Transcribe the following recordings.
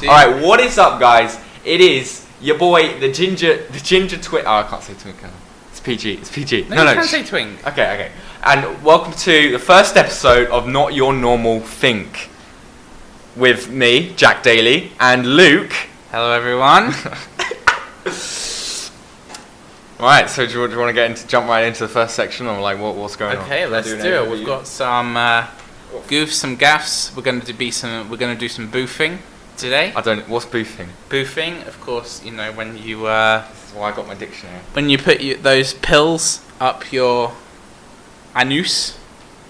All right, what is up, guys? It is your boy, the ginger twink. Oh, I can't say twink. It's PG. It's PG. No, you can say twink. Okay. And welcome to the first episode of Not Your Normal Think, with me, Jack Daly, and Luke. Hello, everyone. Right, so do you want to jump right into the first section, or like what's going on? Okay, let's do it. We've got some goofs, some gaffs. We're going to do some boofing today. What's boofing? Boofing, of course, you know when you This is why I got my dictionary. when you put those pills up your anus.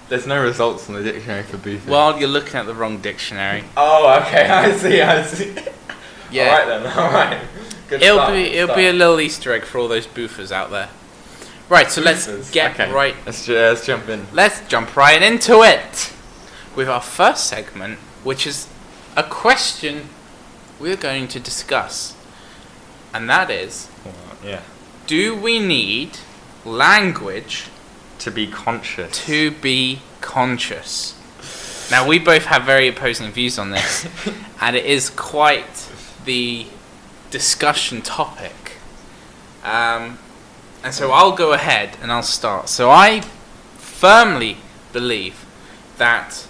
There's no results on the dictionary for boofing. Well, you're looking at the wrong dictionary. Oh, okay. I see. Yeah. All right then. All right. It'll be a little Easter egg for all those boofers out there. Right, so let's get right. Let's jump in. Let's jump right into it with our first segment, which is a question we're going to discuss, and that is: do we need language to be conscious? Now, we both have very opposing views on this, and it is quite the discussion topic. And so I'll go ahead and I'll start. So I firmly believe that,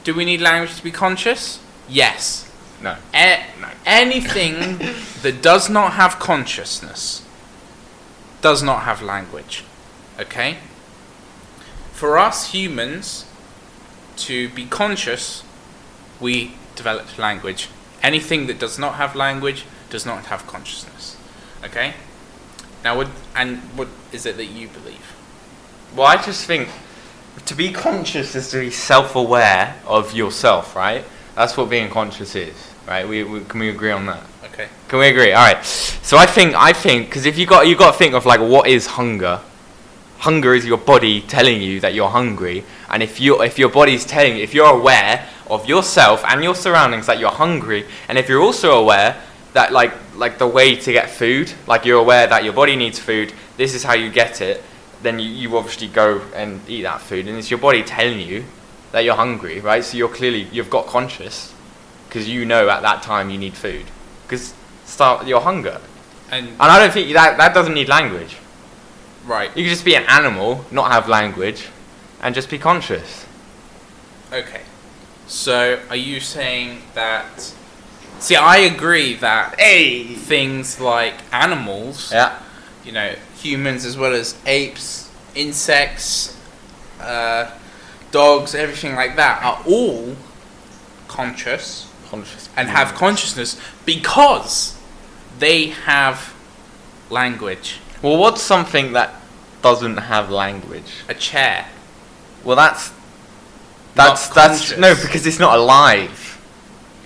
do we need language to be conscious? Yes. No. Anything that does not have consciousness does not have language. Okay? For us humans to be conscious, we develop language. Anything that does not have language does not have consciousness. Okay? Now, what is it that you believe? Well, I just think to be conscious is to be self-aware of yourself, right? That's what being conscious is, right? Can we agree on that? Okay. Can we agree? All right. So I think because if you got to think of like what is hunger. Hunger is your body telling you that you're hungry, and if your body's telling you, if you're aware of yourself and your surroundings that you're hungry, and if you're also aware that like the way to get food, like you're aware that your body needs food, this is how you get it, then you obviously go and eat that food, and it's your body telling you that you're hungry, right? So you've got conscious, because you know at that time you need food, because start your hunger, and I don't think that doesn't need language. Right. You can just be an animal, not have language, and just be conscious. Okay. So, are you saying that... See, I agree that things like animals, you know, humans as well as apes, insects, dogs, everything like that, are all conscious and have consciousness because they have language. Well, what's something that doesn't have language? A chair. Well, that's conscious. no, because it's not alive.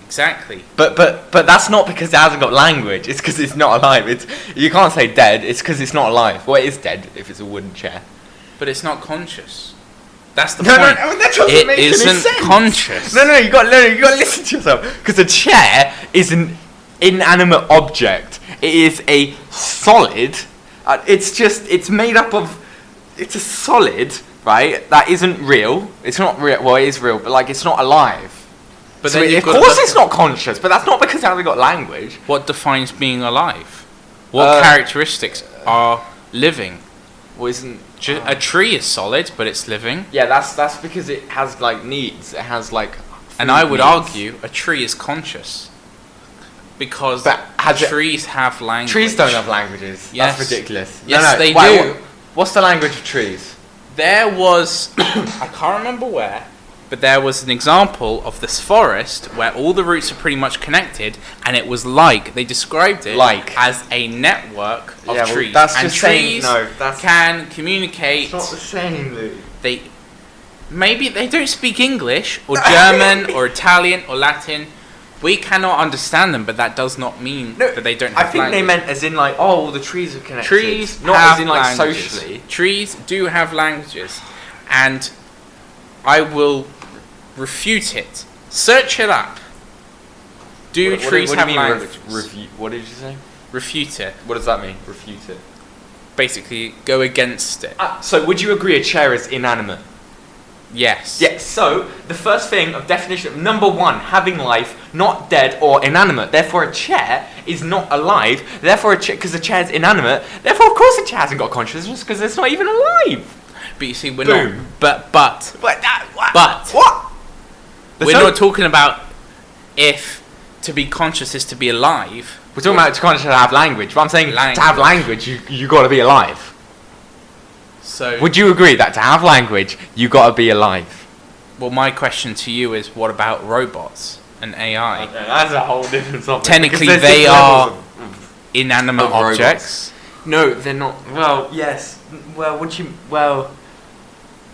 Exactly. But that's not because it hasn't got language. It's because it's not alive. You can't say dead. It's because it's not alive. Well, it is dead if it's a wooden chair. But it's not conscious. That's the point. No, that doesn't make any sense. It isn't conscious. No, you got to listen to yourself. Because a chair is an inanimate object. It is a solid. It's made up of, it's a solid, right, that isn't real. It's not real, well, it is real, but like it's not alive. But so then of course it's not conscious, but that's not because it hasn't got language. What defines being alive? What characteristics are living? Well, isn't... A tree is solid, but it's living. Yeah, that's because it has like needs. It has like... And I would argue a tree is conscious. Because trees have language. Trees don't have languages. Yes. That's ridiculous. Yes, they do. What's the language of trees? There was, I can't remember where, but there was an example of this forest where all the roots are pretty much connected, and it was they described it as a network of trees. That's and just trees saying, can communicate. It's not the same, Lou. Maybe they don't speak English, or German, or Italian, or Latin. We cannot understand them, but that does not mean that they don't have language. I think they meant as in like, the trees are connected. Trees not have as in like languages. Socially. Trees do have languages, and I will refute it. Search it up. Do trees have languages? What did you say? Refute it. What does that mean? Refute it. Basically, go against it. So would you agree a chair is inanimate? Yes. Yeah, so the first thing of definition of number one, having life, not dead or inanimate. Therefore, a chair is not alive. Therefore, because the chair is inanimate. Therefore, of course, the chair hasn't got consciousness because it's not even alive. But you see, we're Boom. not. What? What? We're not talking about if to be conscious is to be alive. We're talking about conscious to have language. But I'm saying Language. to have language, you got to be alive. So, Would you agree that to have language, you got to be alive? well, my question to you is, what about robots and AI? That's a whole different topic. Technically, Because they there's are levels inanimate of robots. objects. No, they're not. Well, yes. Well, would you? Well,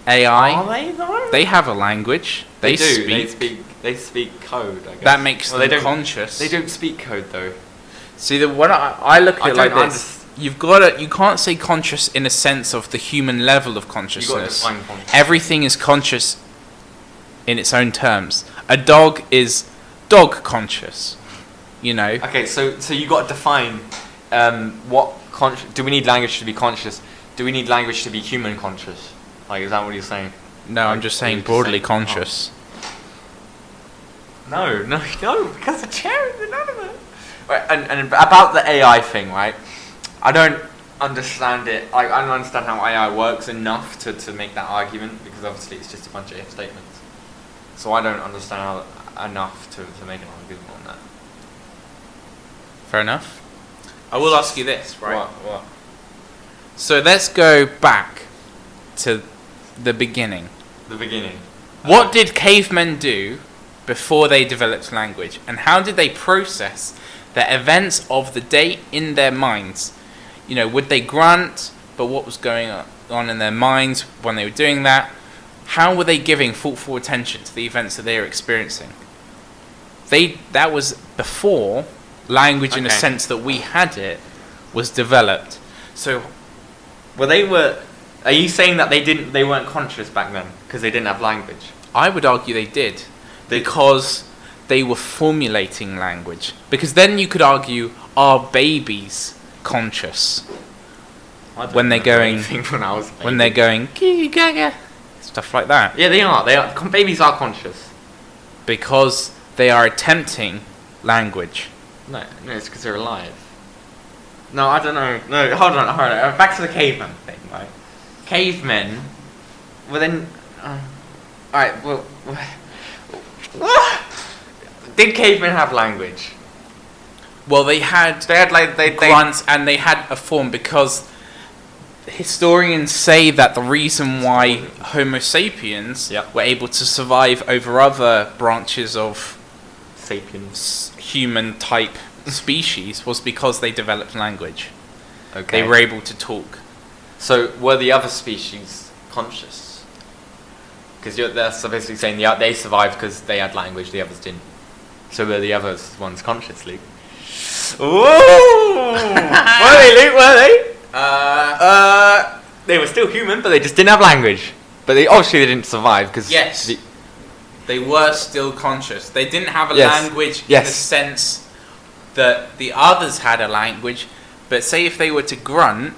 AI. are they though? They have a language. They do. speak. They speak code. I guess That makes well, them they don't, conscious. They don't speak code though. See, when I look at I it like don't this, you can't say conscious in a sense of the human level of You got to consciousness. define conscious. Everything is conscious in its own terms. A dog is dog conscious. You know. Okay, so you got to define what do we need language to be conscious? Do we need language to be human conscious? Like, is that what you're saying? No, I'm Like, just or saying you're just broadly saying- conscious. No, because the chair is inanimate. Right, and about the AI thing, right? I don't understand it. I don't understand how AI works enough to make that argument because obviously it's just a bunch of if statements. So I don't understand enough to make an argument on that. Fair enough. I will ask you this, right? What? So let's go back to the beginning. The beginning. What did cavemen do before they developed language? And how did they process the events of the day in their minds? You know, would they grunt, but what was going on in their minds when they were doing that? How were they giving thoughtful attention to the events that they were experiencing? That was before language in a Okay. sense that we had it was developed. So Well, are you saying that they weren't conscious back then because they didn't have language? I would argue they did, because they were formulating language. Because then you could argue, are babies conscious when they're going when I was a when they're baby. going gee gaga, stuff like that? Yeah, they are. Babies are conscious. Because they are attempting language. No, it's because they're alive. No, I don't know. No, hold on. Back to the caveman thing, right? Cavemen. Well then, alright. Well, did cavemen have language? Well, they had They had like they grunts and they had a form, because historians say that the reason why Homo sapiens Yep. were able to survive over other branches of sapiens. human type species was because they developed language. Okay. They were able to talk. So were the other species conscious? Because that's basically saying they survived because they had language, the others didn't. So were the other ones conscious, Luke? Whoa! Were they, Luke? Were they? They were still human, but they just didn't have language. But they obviously they didn't survive because Yes. They were still conscious. They didn't have a Yes. language in Yes. the sense that the others had a language. But say if they were to grunt,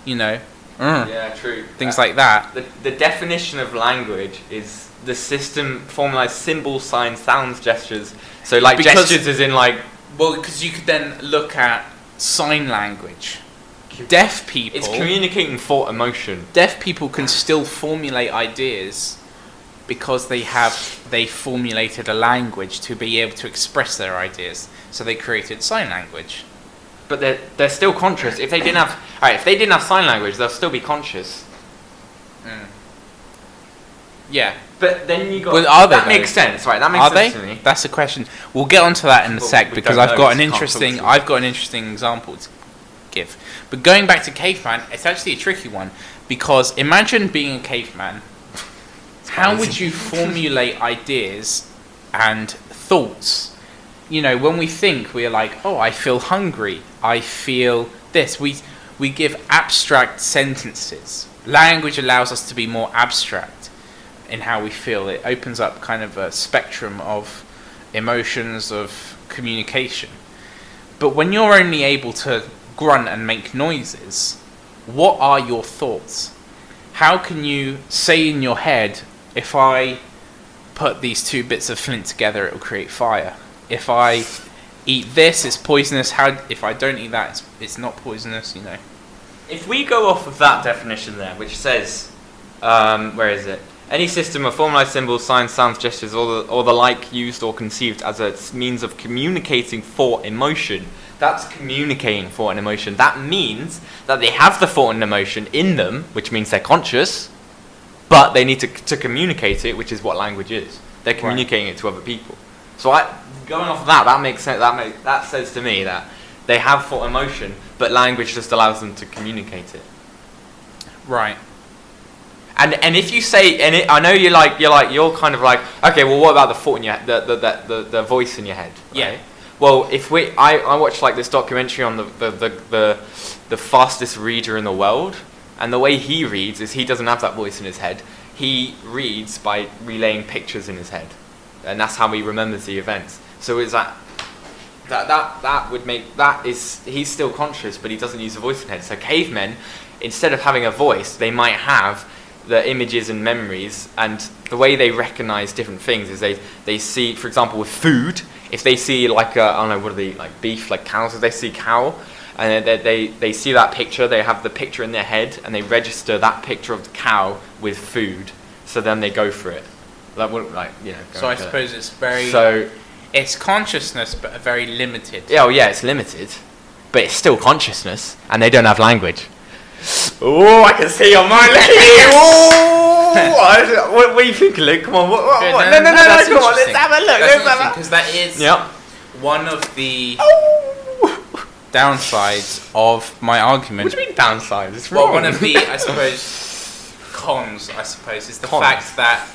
you know, yeah, true. things like that. The definition of language is the system formalized symbols, signs, sounds, gestures. So like Because- gestures is in like Well, because you could then look at sign language. Deaf people. it's communicating thought, emotion. Deaf people can still formulate ideas because they formulated a language to be able to express their ideas. So they created sign language. But they're still conscious. If they didn't have sign language, they'll still be conscious. Yeah. But then you got Well, are they that though? makes sense, right? That makes Are they? sense to me. That's the question. We'll get onto that in a Well, sec, we because don't I've know, got an so can't talk interesting to it. I've got an interesting example to give. But going back to caveman, it's actually a tricky one, because imagine being a caveman. How would you formulate ideas and thoughts? You know, when we think, we're like, oh, I feel hungry. I feel this. We give abstract sentences. Language allows us to be more abstract in how we feel. It opens up kind of a spectrum of emotions, of communication. But when you're only able to grunt and make noises, what are your thoughts? How can you say in your head, if I put these two bits of flint together, it will create fire. If I eat this, it's poisonous. How? If I don't eat that, it's not poisonous. You know. If we go off of that definition there, which says, where is it? Any system of formalized symbols, signs, sounds, gestures, or the like used or conceived as a means of communicating thought, emotion. That's communicating thought and emotion. That means that they have the thought and emotion in them, which means they're conscious, but they need to communicate it, which is what language is. They're communicating it to other people. So going off of that makes sense. That says to me that they have thought and emotion, but language just allows them to communicate it. Right. And if you say, I know you're kind of like, okay, well, what about the thought in your head, the voice in your head? Right? Yeah. Well, I watched like this documentary on the fastest reader in the world, and the way he reads is he doesn't have that voice in his head. He reads by relaying pictures in his head, and that's how he remembers the events. So is that would make he's still conscious, but he doesn't use a voice in his head. So cavemen, instead of having a voice, they might have the images and memories, and the way they recognize different things is they see, for example, with food, if they see like I don't know, what are they, like beef, like cows, if they see cow, and they see that picture, they have the picture in their head, and they register that picture of the cow with food, so then they go for it. That wouldn't, like, you know. So I suppose it's very. So it's consciousness, but very limited. Yeah, well, yeah, it's limited, but it's still consciousness, and they don't have language. Oh, I can see your mind. Oh, what do you think, Luke? Come on, what? No, come on, let's have a look. Because that is one of the downsides of my argument. What do you mean downsides? It's wrong. Well, one of the, I suppose, cons, is the fact that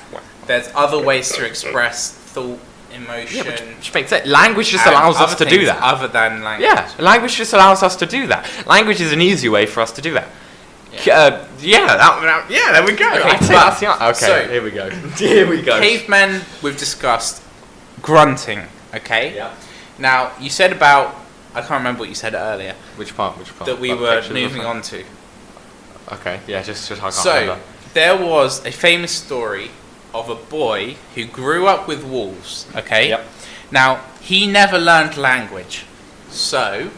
there's other ways to express thought, emotion. Yeah, which makes sense. Language just allows us to do that. Other than language. Yeah, language just allows us to do that. Language is an easy way for us to do that. There we go. Okay, so, here we go. Here we go. Cavemen, we've discussed grunting, okay? Yeah. Now, you said about, I can't remember what you said earlier. Which part? That we were moving on to. Okay, yeah, just I can't remember. There was a famous story of a boy who grew up with wolves, okay? Yep. Now, he never learned language. So,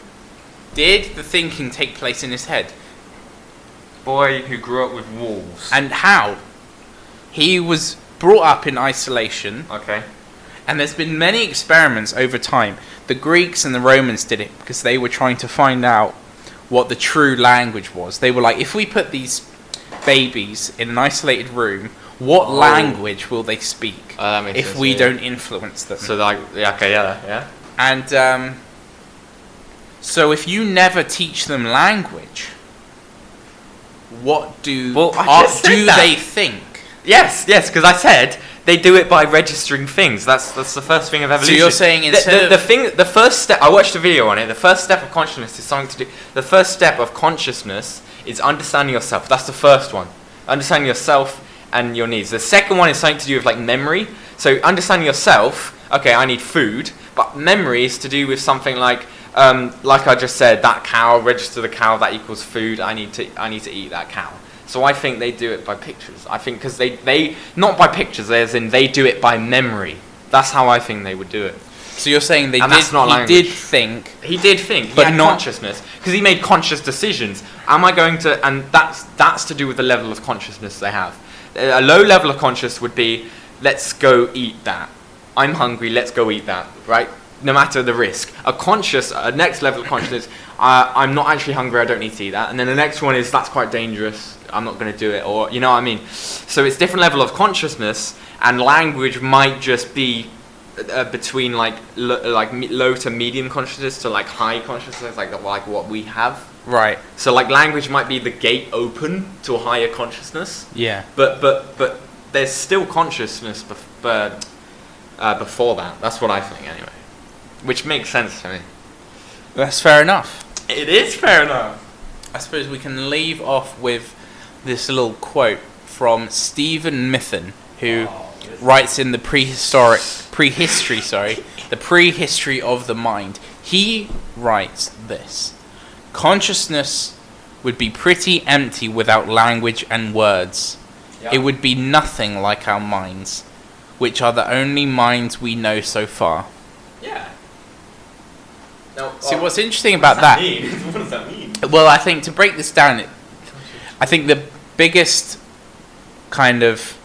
did the thinking take place in his head? Boy who grew up with wolves. And how? He was brought up in isolation. Okay. And there's been many experiments over time. The Greeks and the Romans did it because they were trying to find out what the true language was. They were like, if we put these babies in an isolated room, what language will they speak if we don't influence them? So like, yeah. And so if you never teach them language, what do they think? Yes, because I said they do it by registering things. That's the first thing of evolution. So you're saying the first step. I watched a video on it. The first step of consciousness is something to do. The first step of consciousness is understanding yourself. That's the first one. Understanding yourself and your needs. The second one is something to do with like memory. So understanding yourself. Okay, I need food, but memory is to do with something like I just said, that cow, register the cow, that equals food. I need to eat that cow. So I think they do it by pictures. I think because they not by pictures, as in they do it by memory. That's how I think they would do it. So you're saying he did think. He did think, but he had not consciousness, because he made conscious decisions. Am I going to? And that's to do with the level of consciousness they have. A low level of consciousness would be, let's go eat that. I'm hungry. Let's go eat that. Right. No matter the risk. A next level of consciousness, I'm not actually hungry, I don't need to eat that. And then the next one is, that's quite dangerous, I'm not going to do it, or, you know what I mean? So it's different level of consciousness, and language might just be between low to medium consciousness to like high consciousness, like what we have. Right. So like language might be the gate open to a higher consciousness. Yeah. But there's still consciousness before that. That's what I think anyway. Which makes sense to me. That's fair enough. It is fair enough. I suppose we can leave off with this little quote from Stephen Mithen, who writes in the prehistory of the mind. He writes this: consciousness would be pretty empty without language and words. it would be nothing like our minds, which are the only minds we know so far. Yeah. Now, See, what's interesting about that? What does that mean? Well, I think to break this down, I think the biggest kind of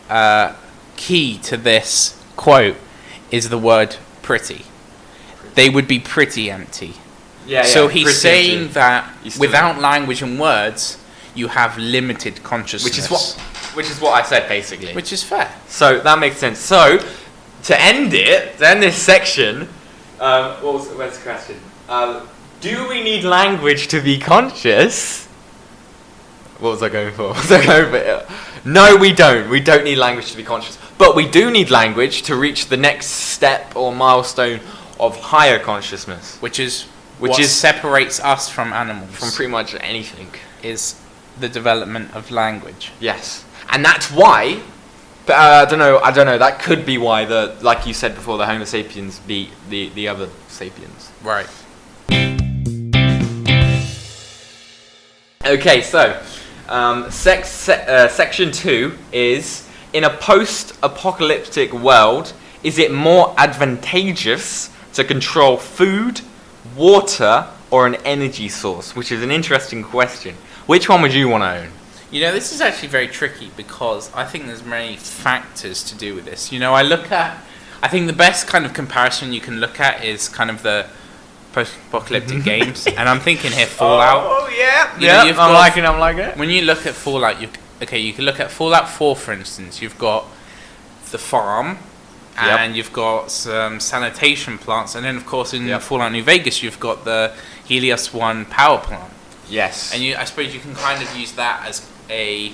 key to this quote is the word pretty. They would be pretty empty. Yeah, so he's saying empty. that without language and words, you have limited consciousness. Which is what I said, basically. Which is fair. So that makes sense. So to end this section, where's the question? Do we need language to be conscious? What was I going for? No, we don't. We don't need language to be conscious. But we do need language to reach the next step or milestone of higher consciousness. Which is separates us from animals. From pretty much anything. Is the development of language. Yes. And that's why, I don't know, that could be why, like you said before, the Homo sapiens beat the other sapiens. Right. Okay, so section 2 is, in a post-apocalyptic world, is it more advantageous to control food, water, or an energy source? Which is an interesting question. Which one would you want to own? You know, this is actually very tricky because I think there's many factors to do with this. You know, I think the best kind of comparison you can look at is kind of the post-apocalyptic games, and I'm thinking here Fallout. Oh yeah, I'm liking it. When you look at Fallout, you can look at Fallout 4, for instance. You've got the farm, and you've got some sanitation plants, and then of course in Fallout New Vegas you've got the Helios 1 power plant. Yes. And I suppose you can kind of use that as a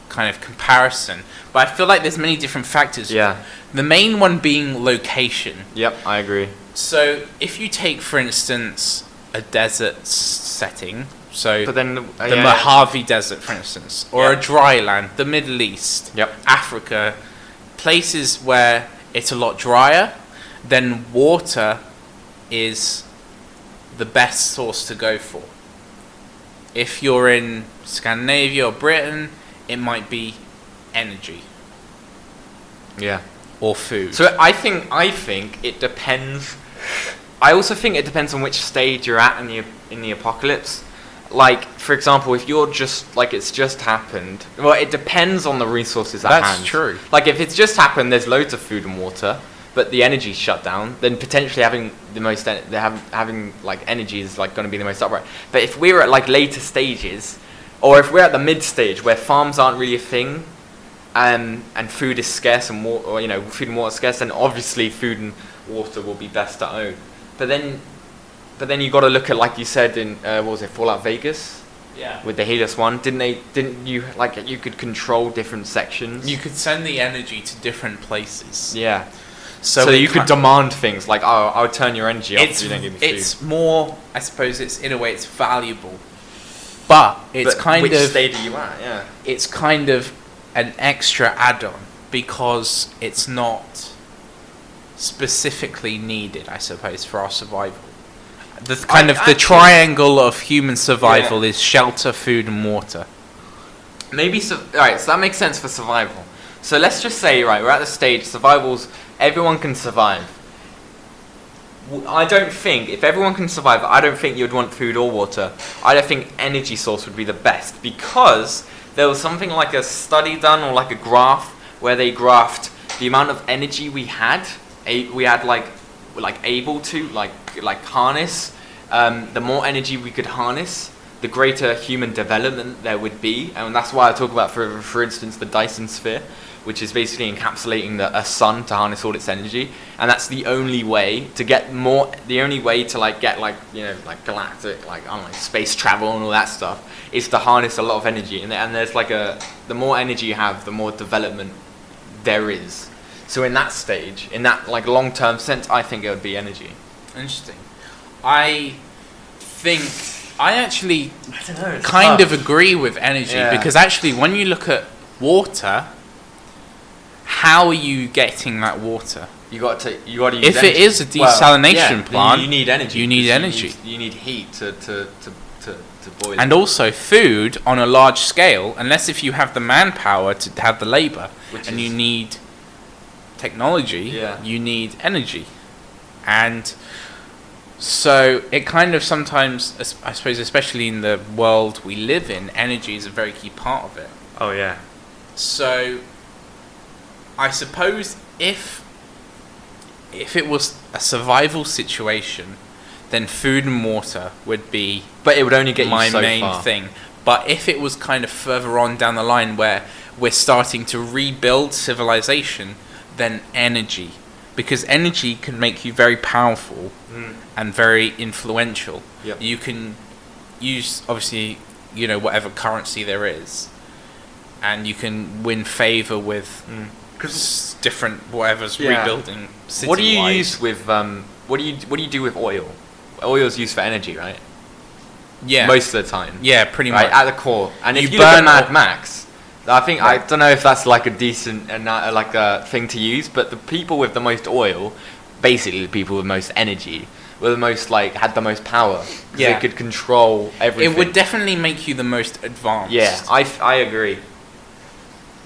kind of comparison, but I feel like there's many different factors. Yeah. The main one being location. Yep, I agree. So if you take, for instance, a desert setting, so the Mojave Desert, for instance, or a dry land, the Middle East, Africa, places where it's a lot drier, then water is the best source to go for. If you're in Scandinavia or Britain, it might be energy. Yeah. Or food. So I think it depends. I also think it depends on which stage you're at in the apocalypse. Like, for example, if you're just like it's just happened, well, it depends on the resources at hand. That's true. Like, if it's just happened, there's loads of food and water, but the energy's shut down, then potentially having the most having like energy is like going to be the most upright. But if we're at like later stages, or if we're at the mid stage where farms aren't really a thing, and food is scarce and water, or, food and water is scarce, then obviously food and water will be best to own. But then you got to look at, like you said in what was it, Fallout Vegas? Yeah. With the Helios 1, didn't you like you could control different sections? You could send the energy to different places. Yeah. So you could demand things like, oh, I'll turn your energy off if you don't give me food. It's more, I suppose, in a way, it's valuable. But it's which stage are you at? Yeah. It's kind of an extra add-on because it's not specifically needed, I suppose, for our survival. The triangle of human survival is shelter, food, and water. Maybe alright, so that makes sense for survival. So let's just say, right, we're at the stage everyone can survive. I don't think if everyone can survive, I don't think you'd want food or water. I don't think energy source would be the best, because there was something like a study done, or like a graph where they graphed the amount of energy we had able to harness. The more energy we could harness, the greater human development there would be. And that's why I talk about, for instance, the Dyson sphere, which is basically encapsulating a sun to harness all its energy. And that's the only way to get galactic, space travel and all that stuff, is to harness a lot of energy. And there's the more energy you have, the more development there is. So in that stage, in that long-term sense, I think it would be energy. Interesting. I actually don't know, kind of agree with energy, because actually when you look at water, how are you getting that water? You got to use if energy. It is a desalination plant, you need energy. You need energy. You need heat to to boil. And also food on a large scale, unless if you have the manpower to have the labor, and you need technology, you need energy. And so it kind of sometimes, I suppose, especially in the world we live in, energy is a very key part of it. Oh yeah. So I suppose if it was a survival situation, then food and water would be, but it would only get my you so main far. thing. But if it was kind of further on down the line where we're starting to rebuild civilization, then energy, because energy can make you very powerful and very influential. Yep. You can use, obviously, whatever currency there is, and you can win favor with different whatever's rebuilding city-wise. What do you use with what do you do with oil? Oil is used for energy, right? Yeah. Most of the time. Yeah, pretty much. Right, at the core. And if you burn look at Mad Max, I think I don't know if that's like a decent like a thing to use, but the people with the most oil, basically the people with most energy, were the most had the most power. They could control everything. It would definitely make you the most advanced. Yeah, I agree.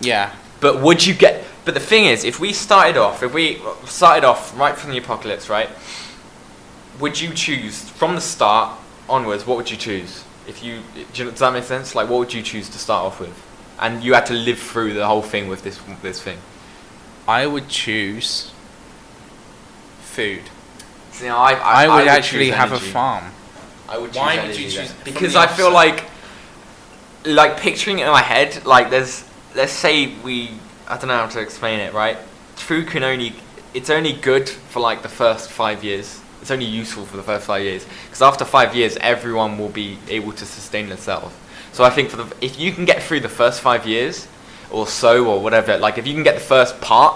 Yeah. But would you get? But the thing is, if we started off right from the apocalypse, right? Would you choose from the start onwards? What would you choose? Does that make sense? Like, what would you choose to start off with? And you had to live through the whole thing with this thing. I would choose food. So, I would choose actually have a energy. farm. I would choose Why energy would you choose? then. Because I feel like picturing it in my head, let's say I don't know how to explain it, right? Food it's only good for the first 5 years. It's only useful for the first 5 years. Because after 5 years, everyone will be able to sustain themselves. So I think if you can get through the first 5 years, or so, or whatever, if you can get the first part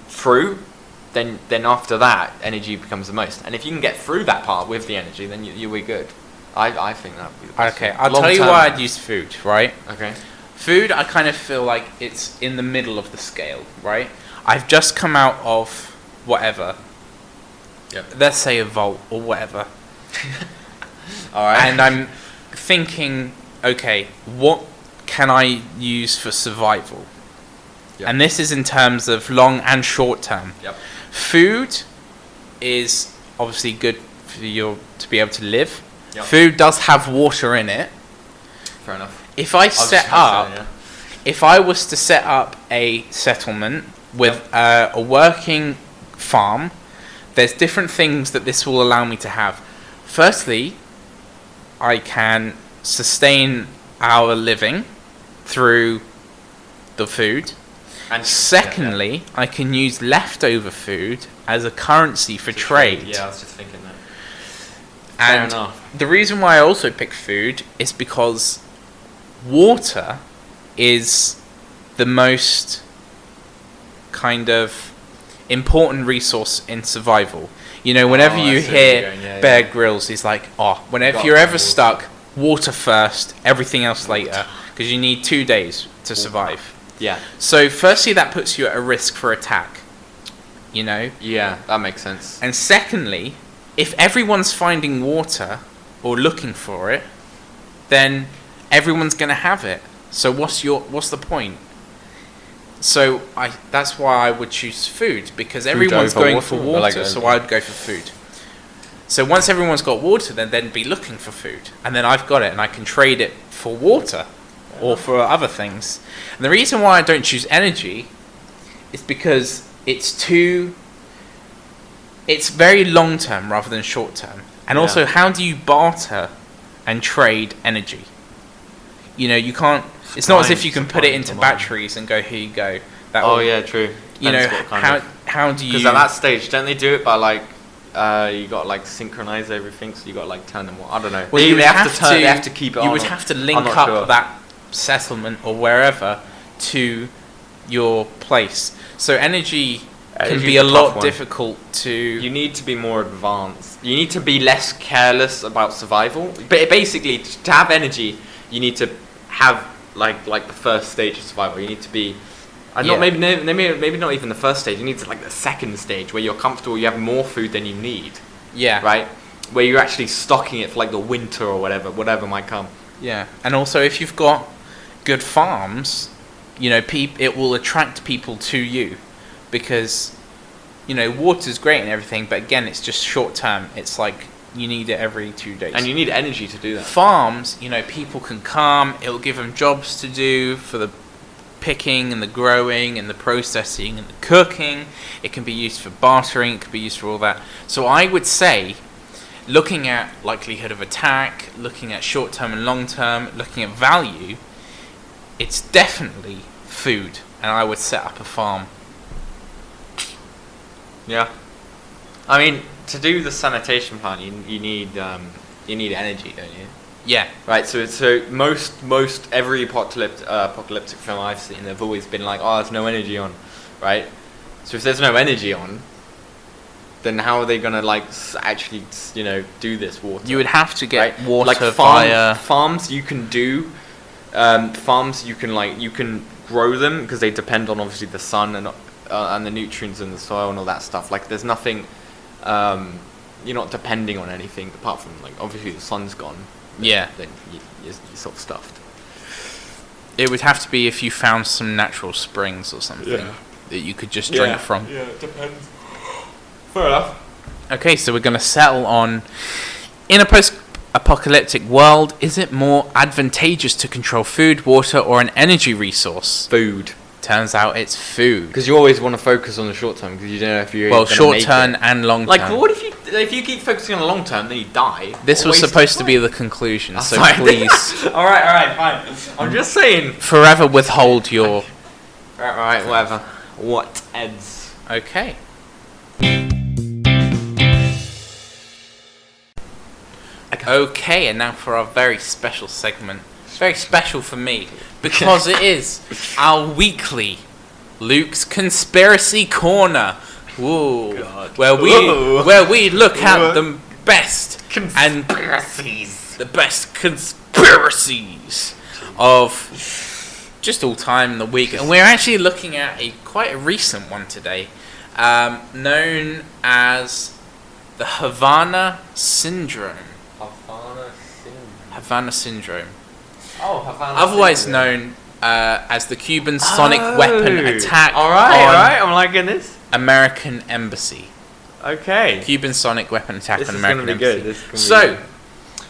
through, then after that, energy becomes the most. And if you can get through that part with the energy, then you'll be good. I think that would be the best. Okay, I'll tell you why I'd use food, right? Okay. Food, I kind of feel like it's in the middle of the scale, right? I've just come out of whatever. Yep. Let's say a vault or whatever. All right. And I'm thinking, okay, what can I use for survival? Yep. And this is in terms of long and short term. Yep. Food is obviously good for you to be able to live. Yep. Food does have water in it. Fair enough. If I if I was to set up a settlement with a working farm, there's different things that this will allow me to have. Firstly, I can sustain our living through the food. And secondly, I can use leftover food as a currency for trade. Yeah, I was just thinking that. And fair enough. The reason why I also pick food is because water is the most kind of important resource in survival. Whenever you hear Bear Grylls, he's like, whenever you're ever stuck, water first, everything else later, because you need 2 days to survive. Yeah. So firstly, that puts you at a risk for attack. Yeah, that makes sense. And secondly, if everyone's finding water or looking for it, then everyone's going to have it. So what's the point? So that's why I would choose food, because everyone's going for water, so I'd go for food. So once everyone's got water, then they'd be looking for food, and then I've got it, and I can trade it for water or for other things. And the reason why I don't choose energy is because it's very long term rather than short term. And also, how do you barter and trade energy? You can't. It's not as if you can put it into batteries and go, here you go. Yeah, true. How do you? Because at that stage, don't they do it by you got to synchronize everything, so you got to turn them on. I don't know. Well, they have to keep it on. You would have to link up that settlement or wherever to your place. So energy can be a lot difficult to. You need to be more advanced. You need to be less careless about survival. But basically, to have energy, you need to have the first stage of survival. You need to be. Maybe not even the first stage. You need to the second stage where you're comfortable. You have more food than you need. Yeah. Right. where you're actually stocking it for like the winter or whatever might come. Yeah, and also if you've got good farms, you know, it will attract people to you, because, you know, water's great and everything, but again, it's just short term. It's like you need it every 2 days. And you need energy to do that. Farms, you know, people can come. It'll give them jobs to do for the picking and the growing and the processing and the cooking. It can be used for bartering. It can be used for all that. So I would say, looking at likelihood of attack, looking at short term and long term, looking at value, it's definitely food, and I would set up a farm. Yeah, I mean, to do the sanitation plant, you need energy, don't you? Yeah. Right. So most every apocalyptic film I've seen, they've always been like, oh, there's no energy on, right? So if there's no energy on, then how are they gonna like actually, you know, do this water? You would have to get water like via farms. You can do farms. You can grow them because they depend on obviously the sun and the nutrients in the soil and all that stuff. Like there's nothing. You're not depending on anything apart from like obviously the sun's gone. Yeah. Then you're sort of stuffed. It would have to be if you found some natural springs or something that you could just drink from. Yeah, it depends. Fair enough. Okay, so we're going to settle on, in a post-apocalyptic world, is it more advantageous to control food, water, or an energy resource? Food. Turns out it's food. Because you always want to focus on the short term because you don't know if you're well, gonna short make term it. and long term. Like, what if you keep focusing on the long term, then you die? This was supposed to be the conclusion, so fine. please. all right, fine. I'm just saying. Forever withhold your. All right, whatever. What eds? Okay. Okay, and now for our very special segment. Very special for me, because it is our weekly Luke's Conspiracy Corner. Whoa. God. Where we look at the best conspiracies. The best conspiracies of just all time in the week. And we're actually looking at quite a recent one today, known as the Havana Syndrome. Havana Syndrome. Oh, Havana Otherwise Syndrome. known as the Cuban Sonic Weapon attack all on right, I'm liking this. American Embassy. Okay. Cuban Sonic Weapon attack This on is American gonna be Embassy. good. This is gonna be So, good.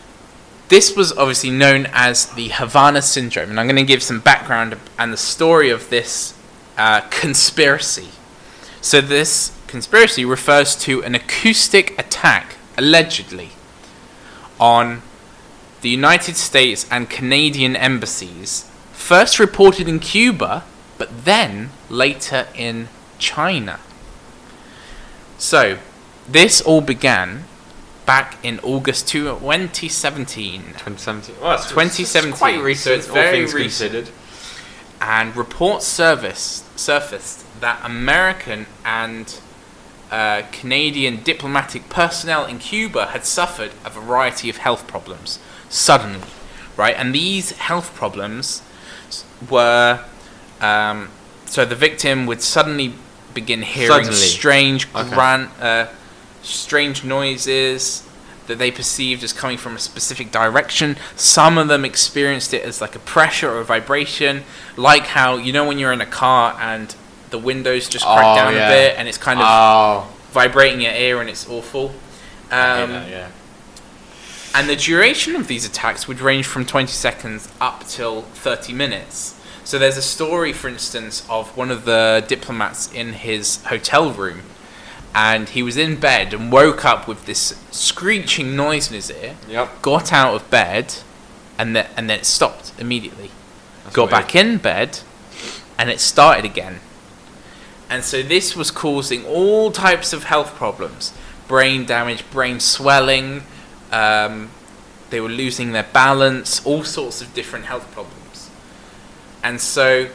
this was obviously known as the Havana Syndrome, and I'm going to give some background and the story of this conspiracy. So this conspiracy refers to an acoustic attack, allegedly, on the United States and Canadian embassies, first reported in Cuba, but then later in China. So, this all began back in August 2017. 2017. Well, it's 2017. It's quite recent. So it's all very things recent. considered. And reports surfaced that American and Canadian diplomatic personnel in Cuba had suffered a variety of health problems suddenly, right? And these health problems were so the victim would suddenly begin hearing strange strange noises that they perceived as coming from a specific direction. Some of them experienced it as like a pressure or a vibration, like how, you know, when you're in a car and the windows just crack down a bit and it's kind of vibrating your ear and it's awful. I hear that, yeah. And the duration of these attacks would range from 20 seconds up till 30 minutes. So there's a story, for instance, of one of the diplomats in his hotel room, and he was in bed and woke up with this screeching noise in his ear. Yep. Got out of bed, and then it stopped immediately. Got back in bed, and it started again. And so this was causing all types of health problems: brain damage, brain swelling. They were losing their balance, all sorts of different health problems. And so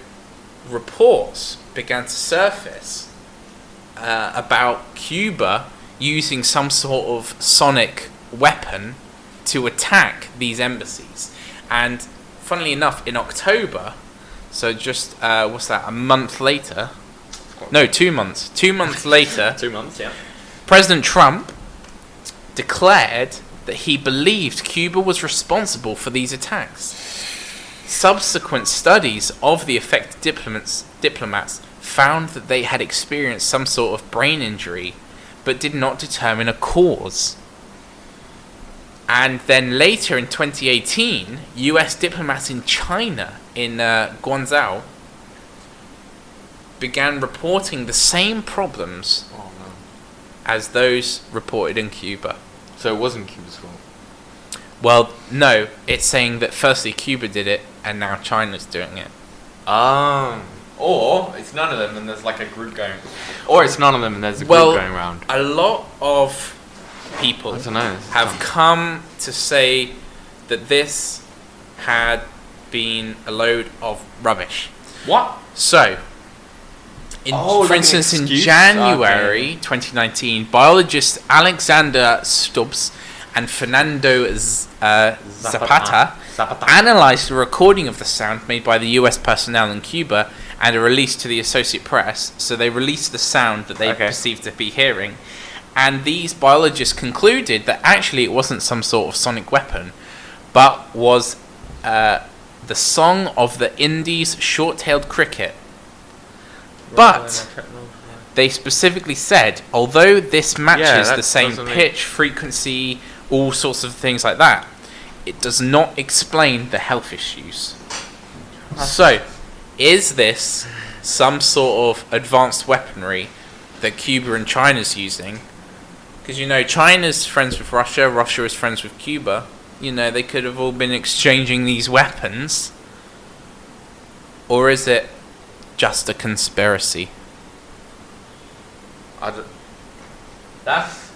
reports began to surface about Cuba using some sort of sonic weapon to attack these embassies. And funnily enough, in October, so just, what's that, a month later? No, 2 months. 2 months later, 2 months, yeah. President Trump declared that he believed Cuba was responsible for these attacks. Subsequent studies of the affected diplomats found that they had experienced some sort of brain injury, but did not determine a cause. And then later in 2018, US diplomats in China, in Guangzhou, began reporting the same problems as those reported in Cuba. So it wasn't Cuba's fault. Well, no, it's saying that firstly Cuba did it, and now China's doing it. Or it's none of them, and there's like a group going. Or it's none of them, and there's a group going around. A lot of people have come to say that this had been a load of rubbish. What? So, for instance, in January 2019, biologists Alexander Stubbs and Fernando Zapata analysed a recording of the sound made by the US personnel in Cuba and a release to the Associated Press. So they released the sound that they perceived to be hearing. And these biologists concluded that actually it wasn't some sort of sonic weapon, but was the song of the Indies short-tailed cricket. But they specifically said, although this matches the same pitch, frequency, all sorts of things like that, it does not explain the health issues. So, is this some sort of advanced weaponry that Cuba and China's using? Because, you know, China's friends with Russia, Russia is friends with Cuba. You know, they could have all been exchanging these weapons. Or is it just a conspiracy? That's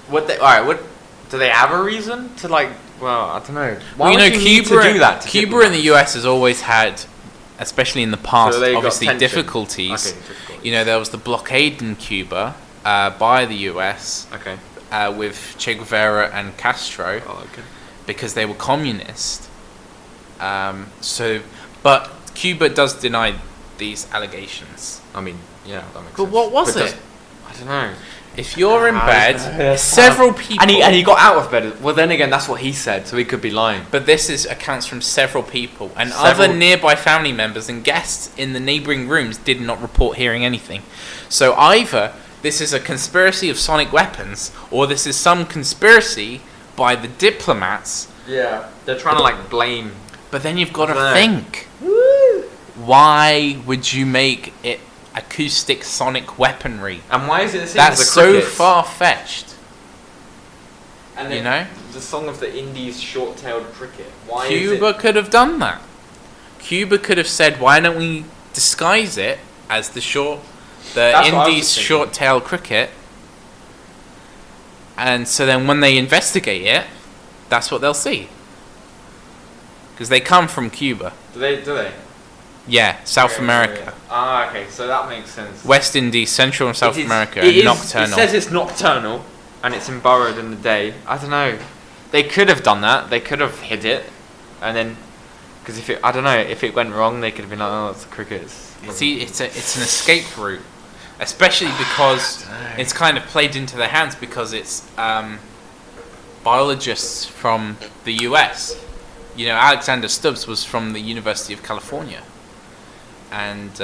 what they. Alright, what do they have a reason to like? Well, I don't know. Why well, would you need to do that? Cuba and the US has always had, especially in the past, obviously difficulties. You know, there was the blockade in Cuba by the US with Che Guevara and Castro because they were communist. But Cuba does deny these allegations. I mean, yeah, that makes sense. But what was it? I don't know. If you're in bed, several people... And he got out of bed. Well, then again, that's what he said, so he could be lying. But this is accounts from several people. And other nearby family members and guests in the neighbouring rooms did not report hearing anything. So either this is a conspiracy of sonic weapons, or this is some conspiracy by the diplomats. Yeah, they're trying to, like, blame... But then you've got to think. Why would you make it acoustic sonic weaponry? And why is it the same That's as the crickets? so far-fetched. And you know? The song of the Indies short-tailed cricket. Why Cuba could have done that. Cuba could have said, why don't we disguise it as the Indies short-tailed cricket? And so then when they investigate it, that's what they'll see. Because they come from Cuba. Do they? Yeah, South America. Yeah. Ah, okay, so that makes sense. West Indies, Central and South America, nocturnal. It says it's nocturnal, and it's in burrowed in the day. I don't know. They could have done that. They could have hid it, and then, because if it went wrong, they could have been like, oh, it's the crickets. See, it's an escape route, especially because it's kind of played into their hands because it's biologists from the US. You know, Alexander Stubbs was from the University of California, and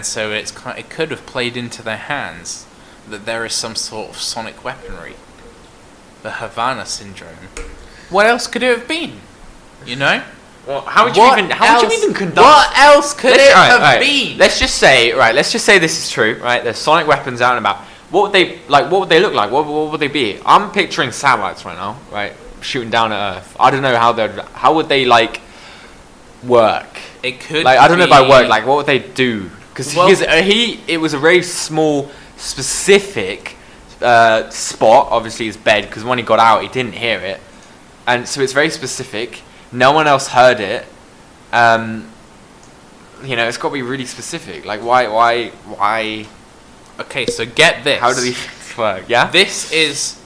so it could have played into their hands that there is some sort of sonic weaponry, the Havana syndrome. What else could it have been? You know? Well, how would you even conduct? What else could it have been? Let's just say this is true, right? There's sonic weapons out and about. What would they look like? What would they be? I'm picturing satellites right now, right? Shooting down at Earth. I don't know how would they like work. It could like I don't know by work. Like what would they do? Because it was a very small, specific spot. Obviously, his bed. Because when he got out, he didn't hear it, and so it's very specific. No one else heard it. You know, it's got to be really specific. Like why? Okay, so get this. How do these things work? Yeah. This is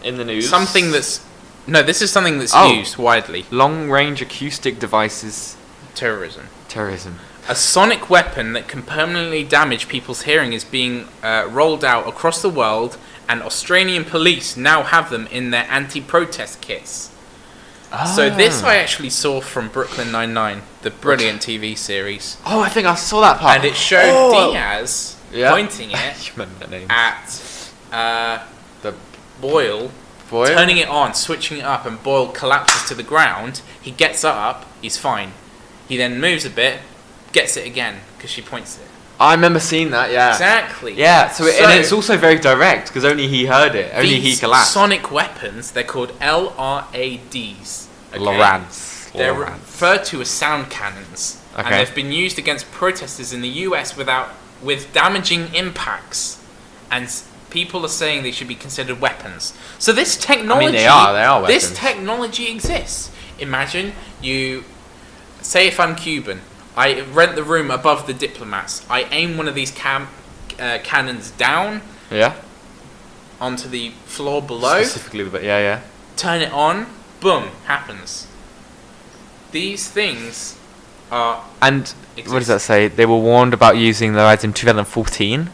in the news. This is something that's used widely. Long-range acoustic devices. Terrorism. A sonic weapon that can permanently damage people's hearing is being rolled out across the world, and Australian police now have them in their anti-protest kits. So this I actually saw from Brooklyn Nine-Nine, the brilliant TV series. Oh, I think I saw that part. And it showed Diaz pointing it You remember the name. at The Boyle, turning it on, switching it up, and Boyle collapses to the ground. He gets up, he's fine. He then moves a bit, gets it again, because she points it. I remember seeing that, yeah. Exactly. Yeah, and it's also very direct, because only he heard it. Only he collapsed. Sonic weapons, they're called LRADs. Okay? LRADs. They're referred to as sound cannons. Okay. And they've been used against protesters in the US with damaging impacts. And people are saying they should be considered weapons. So this technology... I mean, they are weapons. This technology exists. Imagine you... Say if I'm Cuban, I rent the room above the diplomats. I aim one of these cannons down onto the floor below. Specifically, but yeah. Turn it on. Boom. Happens. These things are... And exist. what does that say? They were warned about using the ads in 2014.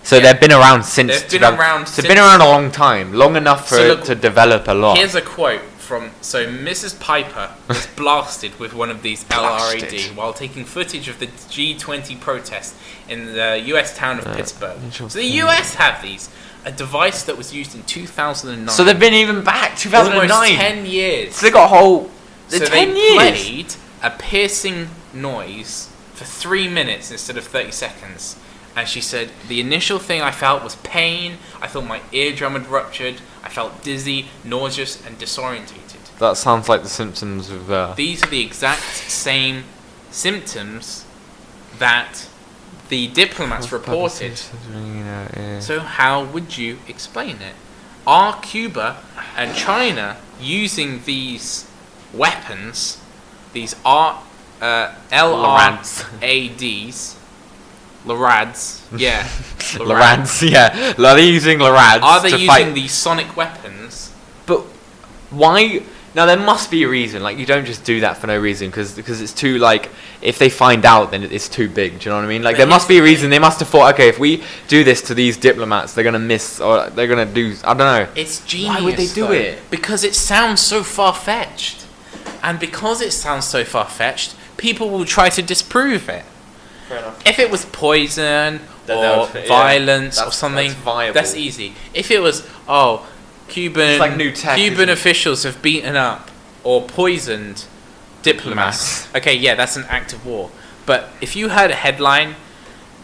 So they've been around since. They've been around. They've been around a long time, long enough for it to develop a lot. Here's a quote from Mrs. Piper was blasted with one of these LRAD while taking footage of the G20 protest in the U.S. town of Pittsburgh. So the U.S. have these, a device that was used in 2009. So they've been even back 2009. Almost 10 years. So they got a whole. So 10 they years. played a piercing noise for 3 minutes instead of 30 seconds. And she said, the initial thing I felt was pain. I thought my eardrum had ruptured. I felt dizzy, nauseous, and disorientated. That sounds like the symptoms of... These are the exact same symptoms that the diplomats reported. So how would you explain it? Are Cuba and China using these weapons, these LRADs... LRADs, yeah. LRADs, yeah. Are they using LRADs Are they to using fight? these sonic weapons? But why? Now there must be a reason. Like you don't just do that for no reason because it's too like if they find out then it's too big. Do you know what I mean? Like there must be a reason. They must have thought, okay, if we do this to these diplomats, they're gonna miss or they're gonna do. I don't know. It's genius. Why would they do it? Because it sounds so far fetched, and because it sounds so far fetched, people will try to disprove it. Fair enough. If it was poison or violence or something, that's easy. If it was, Cuban like new tech, Cuban officials have beaten up or poisoned diplomats. Okay, yeah, that's an act of war. But if you heard a headline,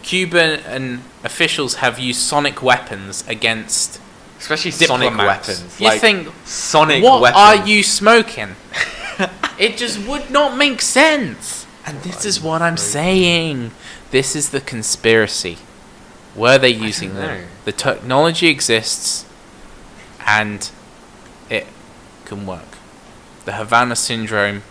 Cuban officials have used sonic weapons against especially diplomats. Sonic weapons. You like, think, Sonic what weapons. are you smoking? It just would not make sense. And this is what I'm saying. This is the conspiracy. Were they using them? The technology exists, and it can work. The Havana syndrome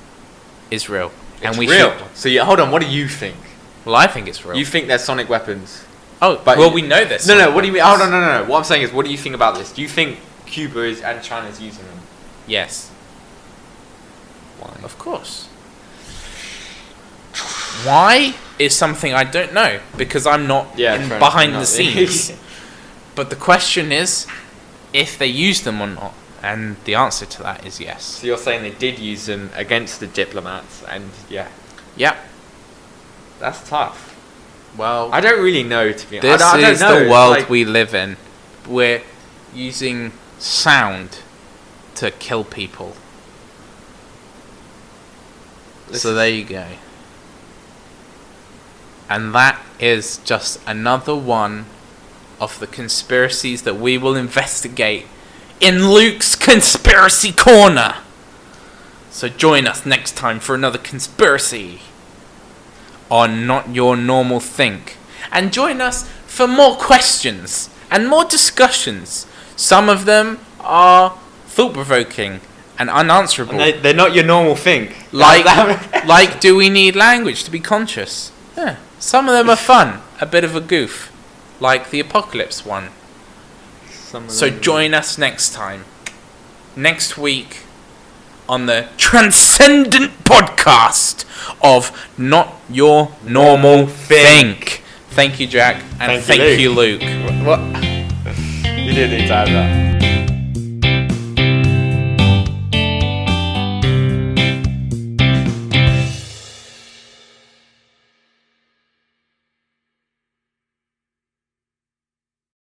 is real, and we real. should. So hold on. What do you think? Well, I think it's real. You think they're sonic weapons? Oh, but well, we know this. No. What do you mean? Hold on. No. What I'm saying is, what do you think about this? Do you think Cuba and China is using them? Yes. Why? Of course. Why is something I don't know because I'm not behind the scenes. But the question is if they use them or not, and the answer to that is yes. So you're saying they did use them against the diplomats, and Yep. That's tough. Well, I don't really know, to be honest. I don't This is know. the world we live in. We're using sound to kill people. So there you go. And that is just another one of the conspiracies that we will investigate in Luke's Conspiracy Corner. So join us next time for another conspiracy on Not Your Normal Think. And join us for more questions and more discussions. Some of them are thought-provoking and unanswerable. And they're not your normal think. Like, do we need language to be conscious? Yeah. Some of them are fun, a bit of a goof, like the apocalypse one. So join us next time. Next week, on the transcendent podcast of Not Your Normal Think. Thank you, Jack, and thank you, Luke. What? You didn't need to add that.